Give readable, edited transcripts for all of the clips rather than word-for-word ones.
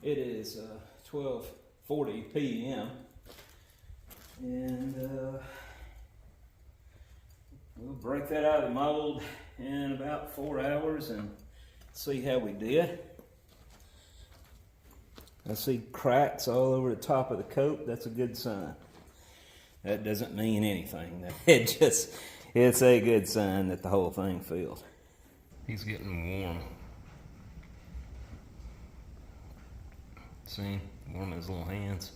It is 12:40 p.m. and we'll break that out of the mold in about 4 hours and see how we did. I see cracks all over the top of the coat. That's a good sign. That doesn't mean anything. It's a good sign that the whole thing filled. He's getting warm. See, warm in his little hands.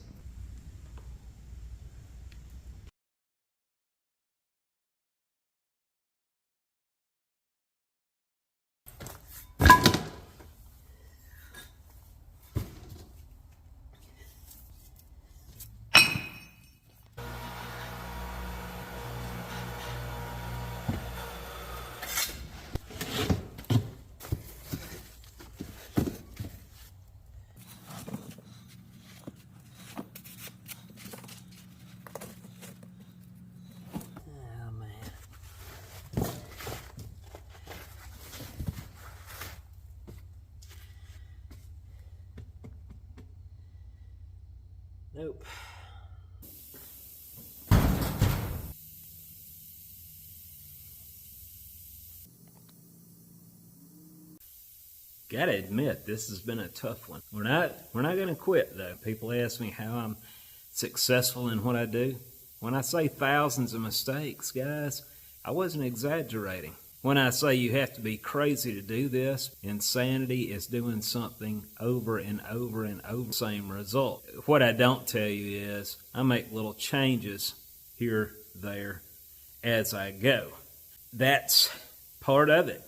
Nope. Gotta admit, this has been a tough one. We're not gonna quit though. People ask me how I'm successful in what I do. When I say thousands of mistakes, guys, I wasn't exaggerating. When I say you have to be crazy to do this, insanity is doing something over and over and over, same result. What I don't tell you is I make little changes here, there, as I go. That's part of it.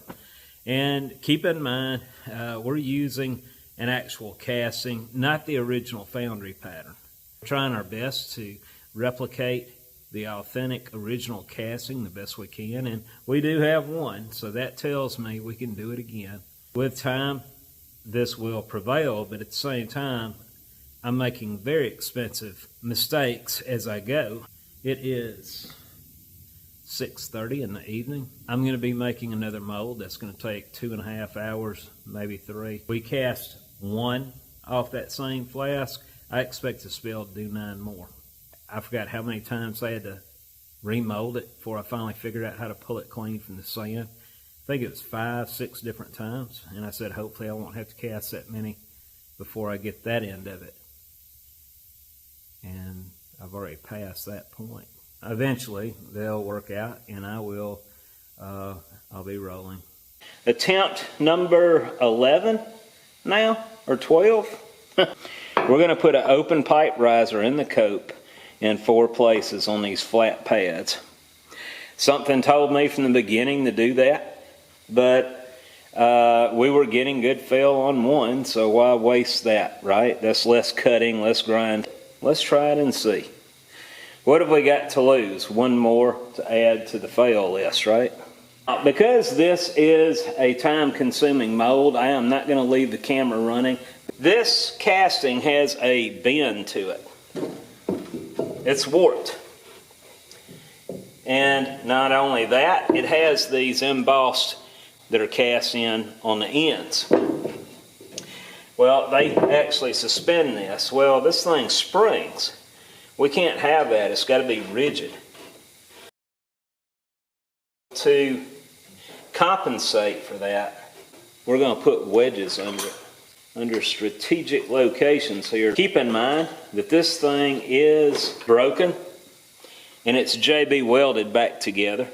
And keep in mind, we're using an actual casting, not the original Foundry pattern. We're trying our best to replicate the authentic original casting the best we can, and we do have one, so that tells me we can do it again. With time, this will prevail, but at the same time, I'm making very expensive mistakes as I go. It is 6:30 in the evening. I'm going to be making another mold that's going to take 2.5 hours, maybe 3. We cast 1 off that same flask. I expect to be able to do 9 more. I forgot how many times I had to remold it before I finally figured out how to pull it clean from the sand. I think it was 5, 6 different times, and I said hopefully I won't have to cast that many before I get that end of it. And I've already passed that point. Eventually they'll work out, and I'll be rolling. Attempt number 11 now, or 12. We're going to put an open pipe riser in the cope in 4 places on these flat pads. Something told me from the beginning to do that, but we were getting good fill on 1, so why waste that, right? That's less cutting, less grind. Let's try it and see. What have we got to lose? 1 more to add to the fail list, right? Because this is a time-consuming mold, I am not going to leave the camera running. This casting has a bend to it. It's warped. And not only that, it has these embossed that are cast in on the ends. Well, they actually suspend this. Well, this thing springs. We can't have that. It's got to be rigid. To compensate for that, we're going to put wedges under it, under strategic locations here. Keep in mind that this thing is broken and it's JB welded back together,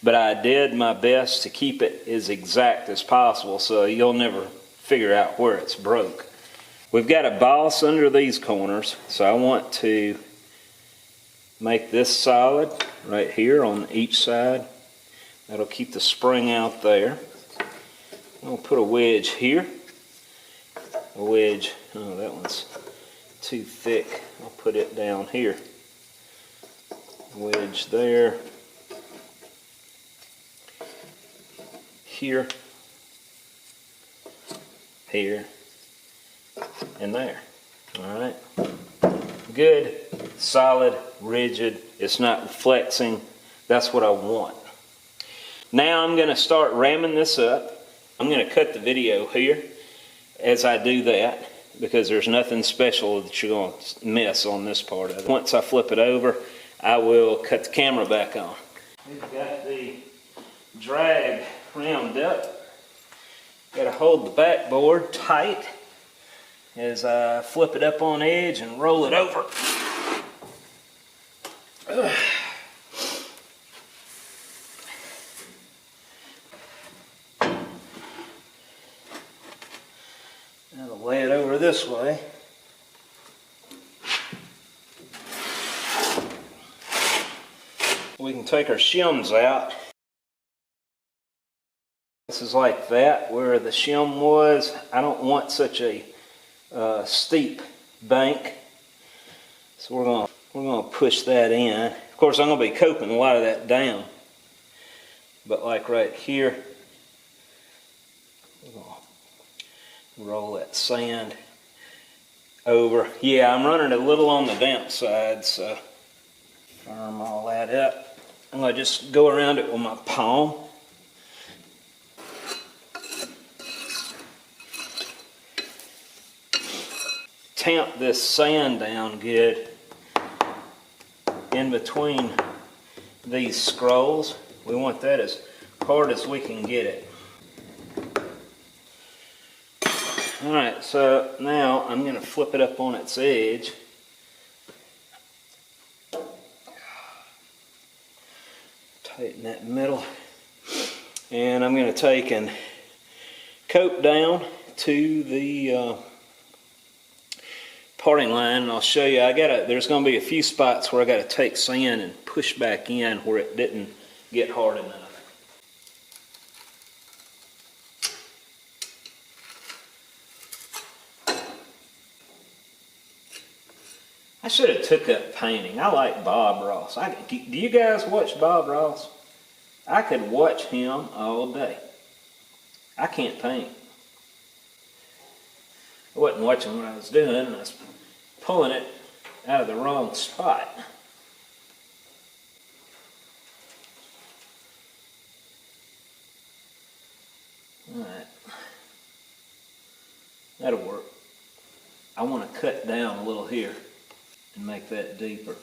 but I did my best to keep it as exact as possible so you'll never figure out where it's broke. We've got a boss under these corners, so I want to make this solid right here on each side. That'll keep the spring out there. I'll put a wedge here. A wedge, oh, that one's too thick. I'll put it down here. A wedge there. Here. Here. And there. Alright. Good, solid, rigid. It's not flexing. That's what I want. Now I'm going to start ramming this up. I'm going to cut the video here as I do that. because there's nothing special that you're going to miss on this part of it. Once I flip it over, I will cut the camera back on. We've got the drag round up. Got to hold the backboard tight as I flip it up on edge and roll it over. Now to lay it over this way. We can take our shims out. This is like that, where the shim was. I don't want such a steep bank, so we're gonna push that in. Of course, I'm gonna be coping a lot of that down, but like right here, we're gonna roll that sand over. Yeah, I'm running a little on the damp side, so firm all that up. I'm gonna just go around it with my palm. Tamp this sand down good in between these scrolls. We want that as hard as we can get it. Alright, so now I'm going to flip it up on its edge. Tighten that middle. And I'm going to take and coat down to the parting line, and I'll show you. There's going to be a few spots where I got to take sand and push back in where it didn't get hard enough. I should have took up painting. I like Bob Ross. Do you guys watch Bob Ross? I could watch him all day. I can't paint. I wasn't watching what I was doing, and I was pulling it out of the wrong spot. Alright. That'll work. I want to cut down a little here and make that deeper.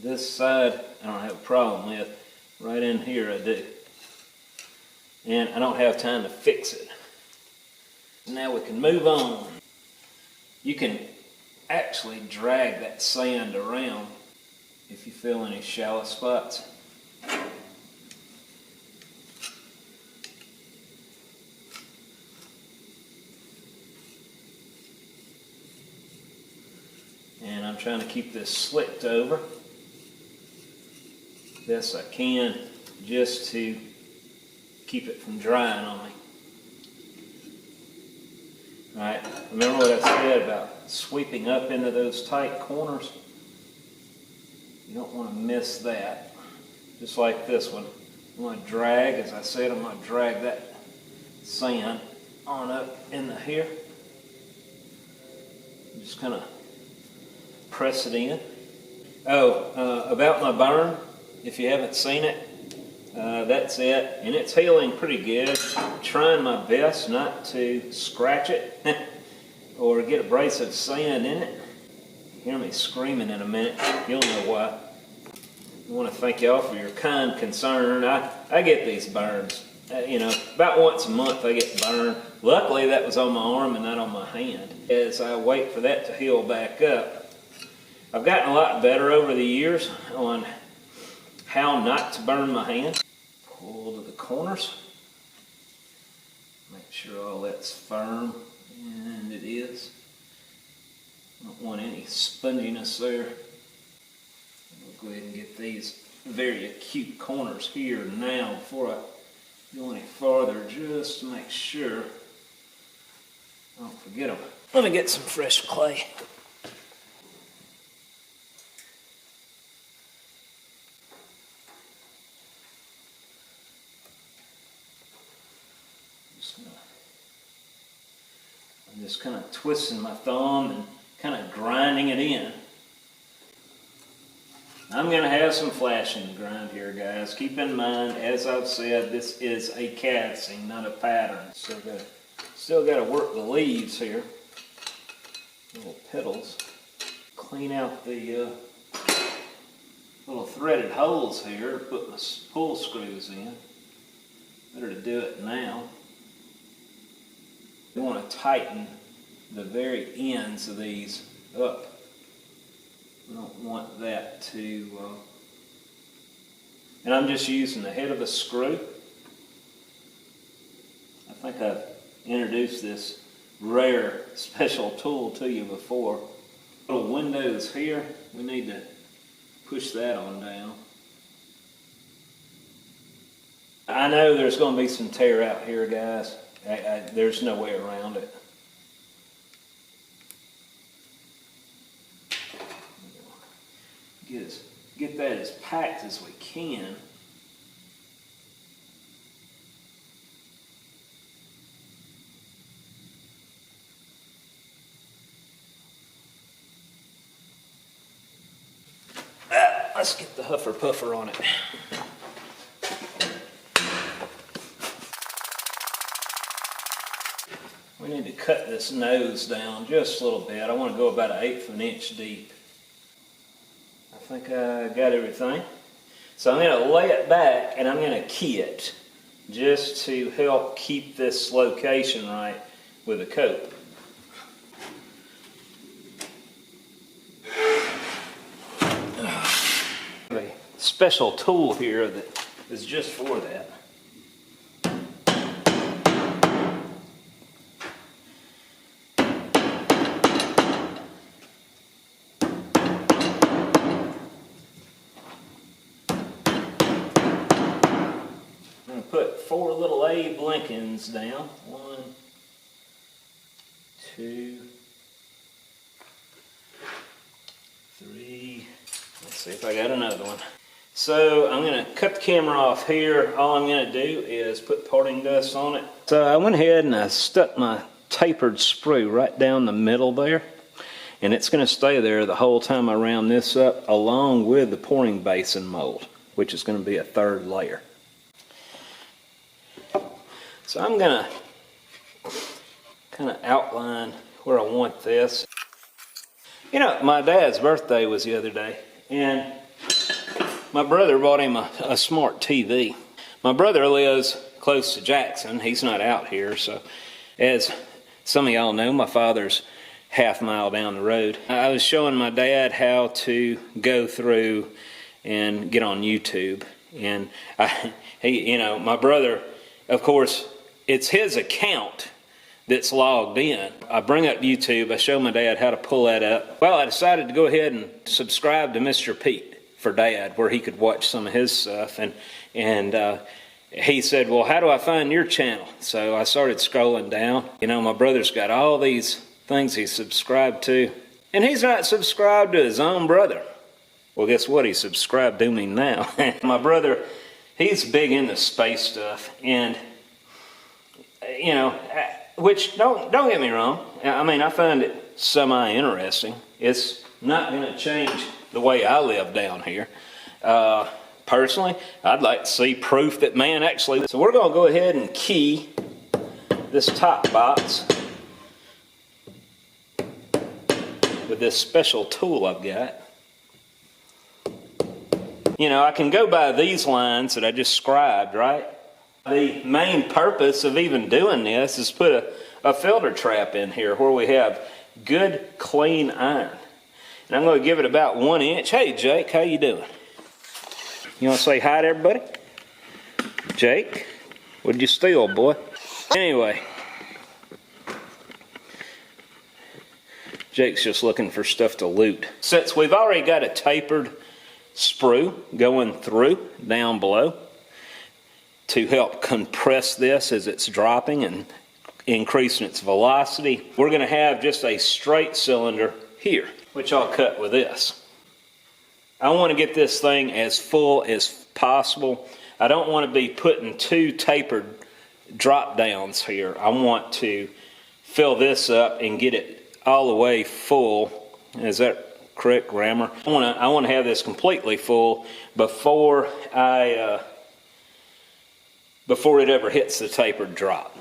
This side I don't have a problem with. Right in here I do. And I don't have time to fix it. Now we can move on. You can actually drag that sand around if you feel any shallow spots. And I'm trying to keep this slicked over best I can, just to keep it from drying on me. Alright, remember what I said about sweeping up into those tight corners? You don't want to miss that. Just like this one. I'm going to drag, as I said, I'm going to drag that sand on up into here. Just kind of press it in. About my burn, if you haven't seen it, that's it, and it's healing pretty good. I'm trying my best not to scratch it or get abrasive sand in it. You hear me screaming in a minute, you'll know why. I want to thank y'all for your kind concern. I get these burns. About once a month I get burned. Luckily that was on my arm and not on my hand. As I wait for that to heal back up, I've gotten a lot better over the years on how not to burn my hand. Pull to the corners. Make sure all that's firm, and it is. Don't want any sponginess there. We'll go ahead and get these very acute corners here now before I go any farther, just to make sure I don't forget them. Let me get some fresh clay. I'm just kind of twisting my thumb and kind of grinding it in. I'm going to have some flashing grind here, guys. Keep in mind, as I've said, this is a casting, not a pattern. So I'm going to Still got to work the leaves here, little petals. Clean out the little threaded holes here, put my pull screws in. Better to do it now. We want to tighten the very ends of these up. We don't want that to, and I'm just using the head of the screw. I think I've introduced this rare special tool to you before. Little windows here, we need to push that on down. I know there's going to be some tear out here, guys. There's no way around it. Get that as packed as we can. Let's get the huffer puffer on it. We need to cut this nose down just a little bit. I want to go about 1/8 of an inch deep. I think I got everything. So I'm going to lay it back and I'm going to key it just to help keep this location right with the coat. A special tool here that is just for that. I'm going to put 4 little Abe Lincolns down. 1, 2, 3. Let's see if I got another one. So I'm going to cut the camera off here. All I'm going to do is put parting dust on it. So I went ahead and I stuck my tapered sprue right down the middle there. And it's going to stay there the whole time I round this up, along with the pouring basin mold, which is going to be a 3rd layer. So I'm going to kind of outline where I want this. You know, my dad's birthday was the other day, and my brother bought him a smart TV. My brother lives close to Jackson. He's not out here, so as some of y'all know, my father's half mile down the road. I was showing my dad how to go through and get on YouTube, and my brother, of course, it's his account that's logged in. I bring up YouTube, I show my dad how to pull that up. Well, I decided to go ahead and subscribe to Mr. Pete for Dad, where he could watch some of his stuff. And he said, well, how do I find your channel? So I started scrolling down. You know, my brother's got all these things he's subscribed to, and he's not subscribed to his own brother. Well, guess what? He's subscribed to me now. My brother, he's big into space stuff, and you know, which don't get me wrong. I mean, I find it semi-interesting. It's not going to change the way I live down here. Personally, I'd like to see proof that man actually... So we're going to go ahead and key this top box with this special tool I've got. You know, I can go by these lines that I just scribed, right? The main purpose of even doing this is put a filter trap in here where we have good, clean iron. And I'm going to give it about 1 inch. Hey, Jake, how you doing? You want to say hi to everybody? Jake, what did you steal, boy? Anyway, Jake's just looking for stuff to loot. Since we've already got a tapered sprue going through down below to help compress this as it's dropping and increasing its velocity, we're going to have just a straight cylinder here, which I'll cut with this. I want to get this thing as full as possible. I don't want to be putting 2 tapered drop downs here. I want to fill this up and get it all the way full. Is that correct grammar? I want to have this completely full before it ever hits the tapered drop.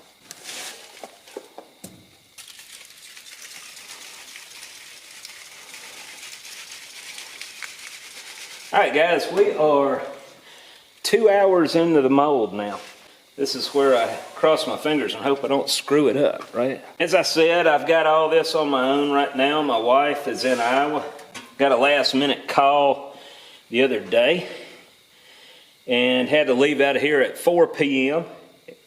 Alright guys, we are 2 hours into the mold now. This is where I cross my fingers and hope I don't screw it up, right? As I said, I've got all this on my own right now. My wife is in Iowa. Got a last minute call the other day and had to leave out of here at 4 p.m.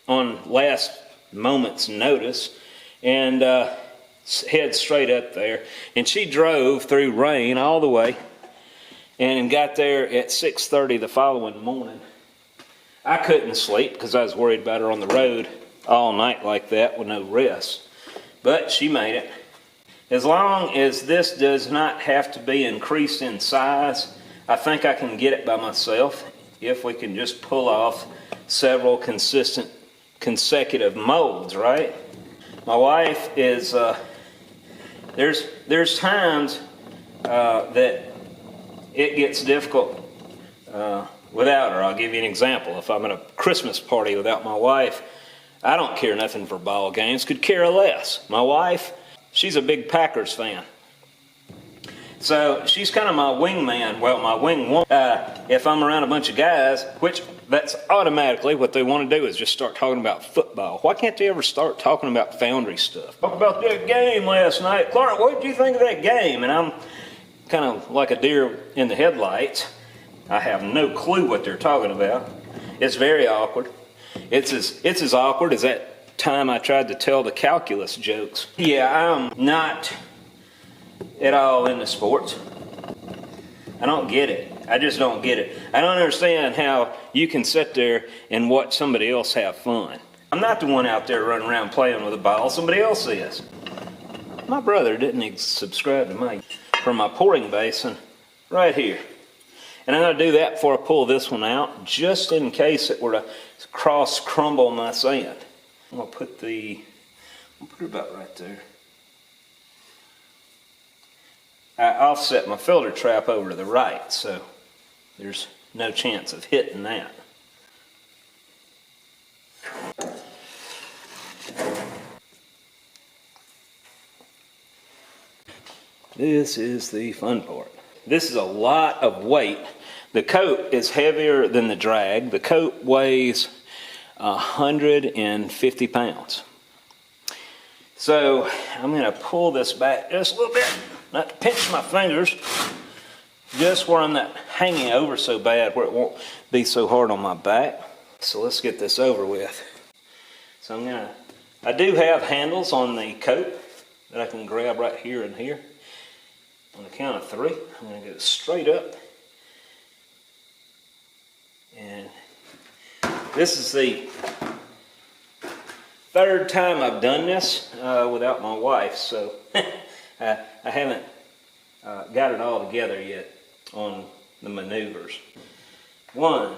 on last moment's notice and head straight up there. And she drove through rain all the way and got there at 6:30 the following morning. I couldn't sleep because I was worried about her on the road all night like that with no rest. But she made it. As long as this does not have to be increased in size, I think I can get it by myself if we can just pull off several consecutive molds, right? My wife is, there's times that it gets difficult without her. I'll give you an example. If I'm at a Christmas party without my wife, I don't care nothing for ball games, could care less. My wife, she's a big Packers fan. So she's kind of my wingman, well, my wing woman. If I'm around a bunch of guys, which that's automatically what they want to do is just start talking about football. Why can't they ever start talking about Foundry stuff? Talk about that game last night. Clark, what did you think of that game? And I'm kind of like a deer in the headlights. I have no clue what they're talking about. It's very awkward. It's as awkward as that time I tried to tell the calculus jokes. Yeah, I'm not at all into sports. I don't get it. I just don't get it. I don't understand how you can sit there and watch somebody else have fun. I'm not the one out there running around playing with a ball. Somebody else is. My brother didn't subscribe to me for my pouring basin right here. And I'm going to do that before I pull this one out, just in case it were to crumble my sand. I'm going to put it about right there. I offset my filter trap over to the right, so there's no chance of hitting that. This is the fun part. This is a lot of weight. The coat is heavier than the drag. The coat weighs 150 pounds. So I'm going to pull this back just a little bit, not to pinch my fingers, just where I'm not hanging over so bad where it won't be so hard on my back. So let's get this over with. So I do have handles on the coat that I can grab right here and here. On the count of 3, I'm going to go straight up. And this is the 3rd time I've done this without my wife, so I haven't got it all together yet on the maneuvers. 1,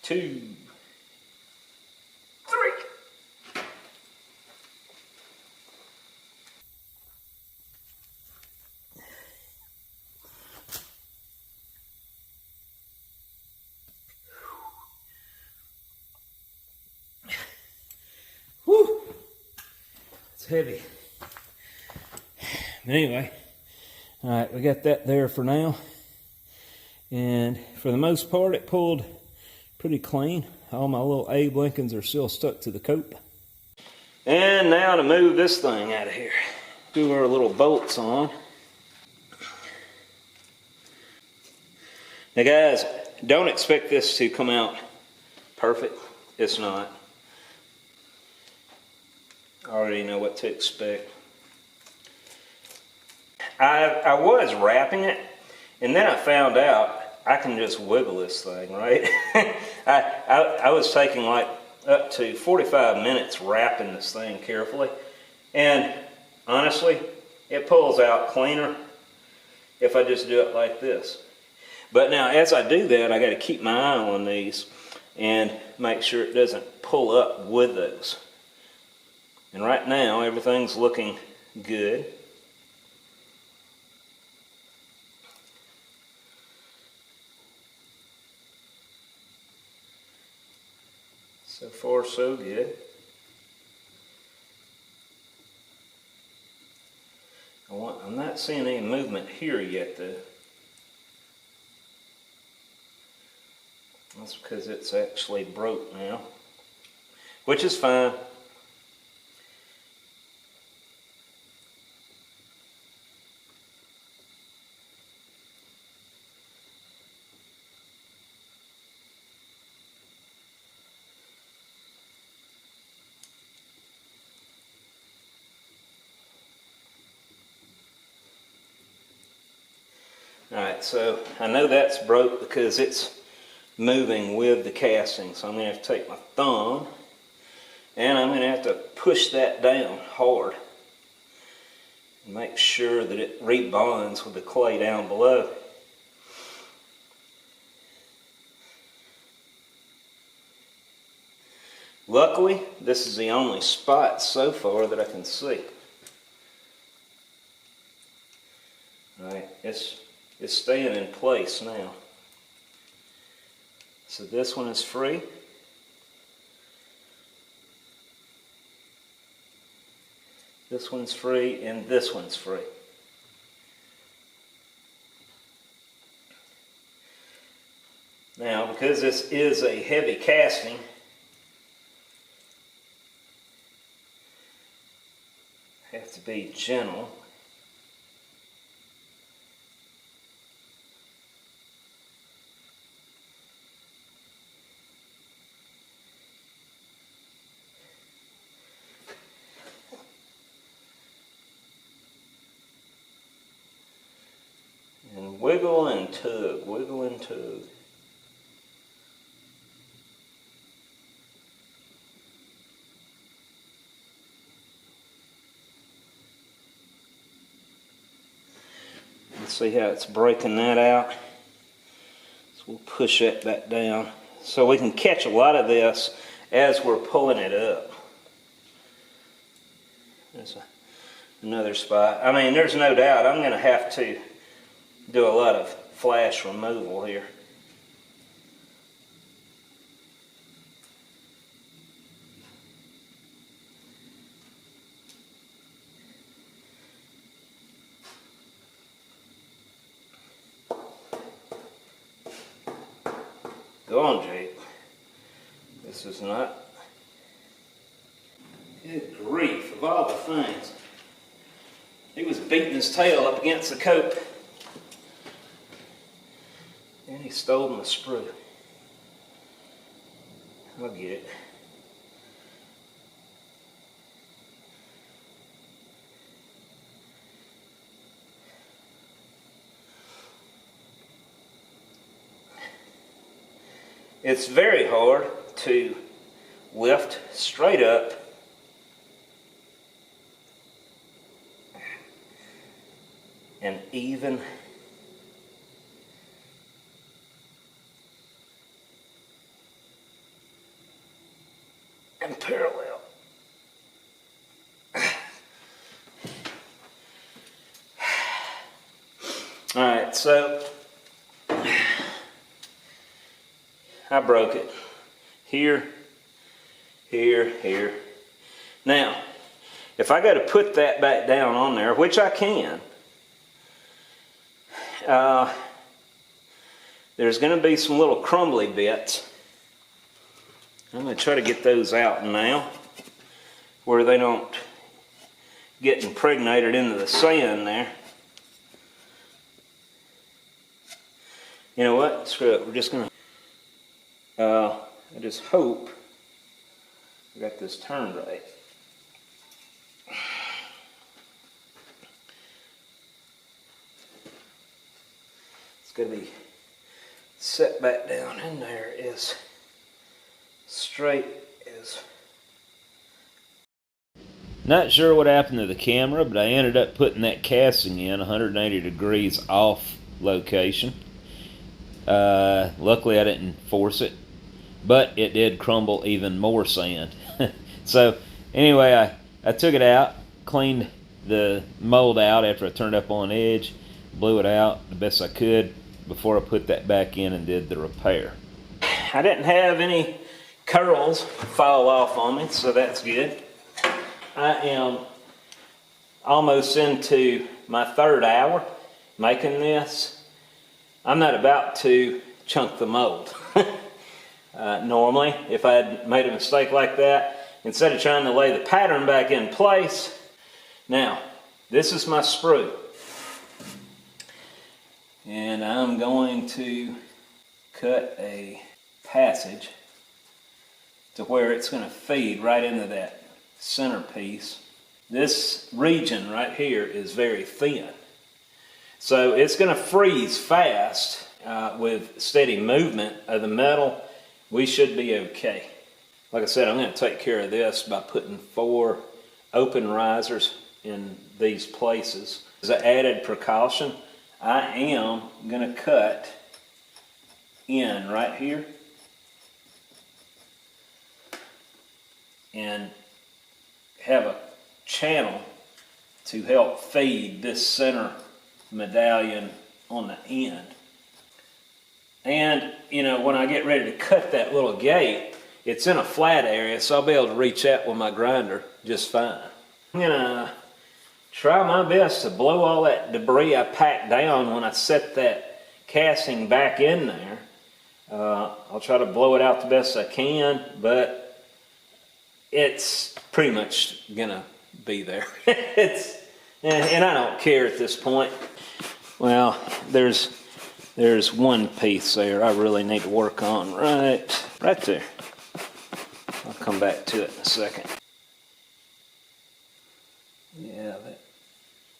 2, 3. Whew. It's heavy. But anyway, all right, we got that there for now. And for the most part, it pulled pretty clean. All my little Abe Lincolns are still stuck to the coat. And now to move this thing out of here. Do our little bolts on. Now guys, don't expect this to come out perfect. It's not. I already know what to expect. I was wrapping it, and then I found out I can just wiggle this thing, right? I was taking like up to 45 minutes wrapping this thing carefully, and honestly, it pulls out cleaner if I just do it like this. But now, as I do that, I got to keep my eye on these and make sure it doesn't pull up with those. And right now, everything's looking good. So far, so good. I'm not seeing any movement here yet, though. That's because it's actually broke now, which is fine. Alright, so I know that's broke because it's moving with the casting. So I'm going to have to take my thumb and I'm going to have to push that down hard and make sure that it rebonds with the clay down below. Luckily, this is the only spot so far that I can see. Alright, it's staying in place now. So this one is free. This one's free, and this one's free. Now, because this is a heavy casting, I have to be gentle. And wiggle and tug, wiggle and tug. Let's see how it's breaking that out. So we'll push that back down so we can catch a lot of this as we're pulling it up. There's another spot. I mean, there's no doubt I'm going to have to do a lot of flash removal here. Go on, Jake. This is not... Good grief, of all the things. He was beating his tail up against the coat. And he stole my sprue. I'll get it. It's very hard to lift straight up and even and parallel. All right, so I broke it here, here, here. Now, if I got to put that back down on there, which I can, there's going to be some little crumbly bits. I'm going to try to get those out now where they don't get impregnated into the sand there. You know what? Screw it. We're just going to... I just hope I got this turned right. It's going to be set back down in there as straight as... Not sure what happened to the camera, but I ended up putting that casting in 180 degrees off location. Luckily I didn't force it, but it did crumble even more sand. So anyway, I took it out, cleaned the mold out after I turned up on edge, blew it out the best I could before I put that back in and did the repair. I didn't have any curls fall off on me, so that's good. I am almost into my 3rd hour making this. I'm not about to chunk the mold. Normally, if I had made a mistake like that, instead of trying to lay the pattern back in place. Now, this is my sprue. And I'm going to cut a passage to where it's going to feed right into that centerpiece. This region right here is very thin. So it's going to freeze fast with steady movement of the metal. We should be okay. Like I said, I'm going to take care of this by putting 4 open risers in these places. As an added precaution, I am going to cut in right here and have a channel to help feed this center medallion on the end. And, you know, when I get ready to cut that little gate, it's in a flat area, so I'll be able to reach out with my grinder just fine. I'm gonna try my best to blow all that debris I packed down when I set that casting back in there. I'll try to blow it out the best I can, but it's pretty much gonna be there. And I don't care at this point. Well, there's one piece there I really need to work on right there. I'll come back to it in a second. Yeah,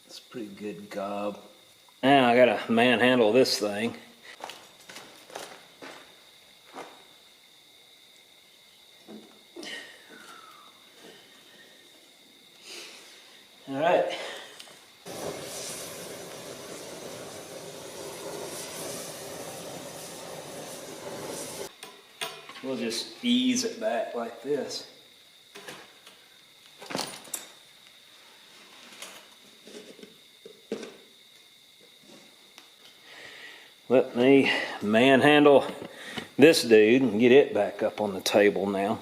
that's a pretty good gob. Now I gotta manhandle this thing. All right. We'll just ease it back like this. Let me manhandle this dude and get it back up on the table now.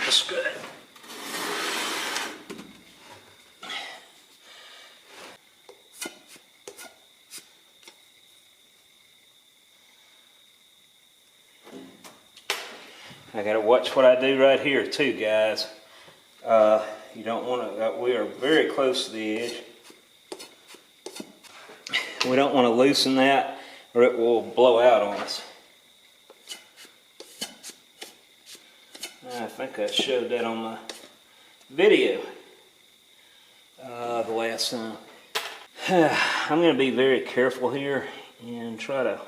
That's good. I gotta watch what I do right here too, guys. You don't want to, we are very close to the edge. We don't want to loosen that or it will blow out on us. I think I showed that on my video the last time. I'm going to be very careful here and try to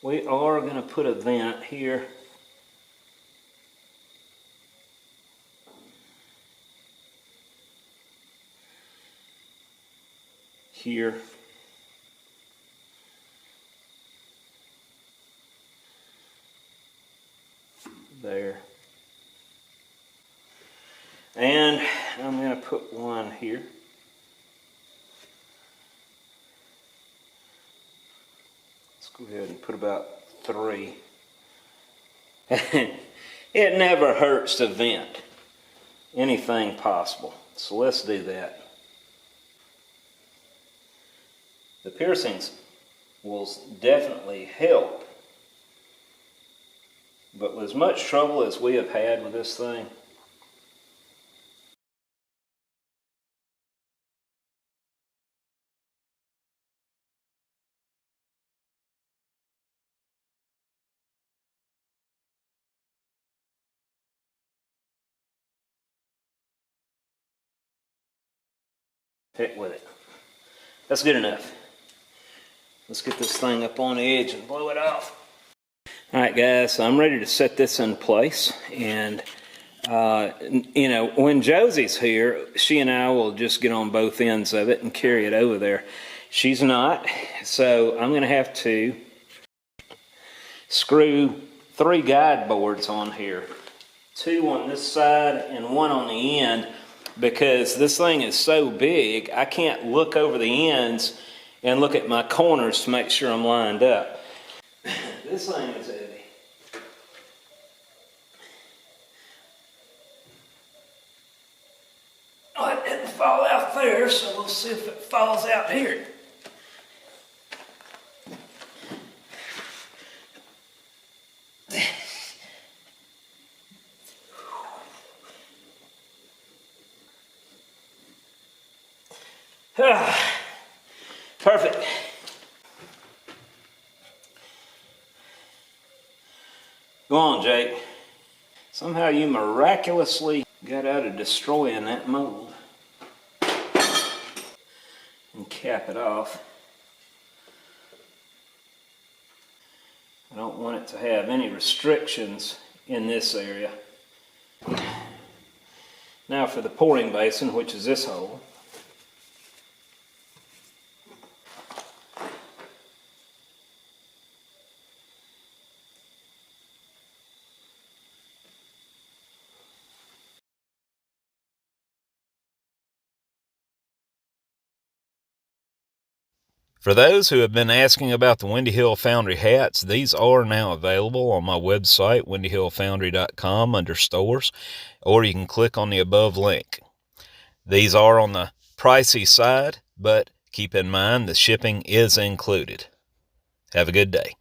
we are going to put a vent here. Here. There. And I'm going to put one here. Go ahead and put about 3. It never hurts to vent anything possible. So let's do that. The piercings will definitely help. But with as much trouble as we have had with this thing, heck with it. That's good enough. Let's get this thing up on the edge and blow it off. Alright guys, so I'm ready to set this in place, and you know, when Josie's here, she and I will just get on both ends of it and carry it over there. She's not, so I'm going to have to screw 3 guide boards on here. 2 on this side and 1 on the end, because this thing is so big, I can't look over the ends and look at my corners to make sure I'm lined up. This thing is heavy. Oh, it didn't fall out there, so we'll see if it falls out here. Perfect. Go on, Jake. Somehow you miraculously got out of destroying that mold. And cap it off. I don't want it to have any restrictions in this area. Now for the pouring basin, which is this hole. For those who have been asking about the Windy Hill Foundry hats, these are now available on my website, windyhillfoundry.com, under stores, or you can click on the above link. These are on the pricey side, but keep in mind the shipping is included. Have a good day.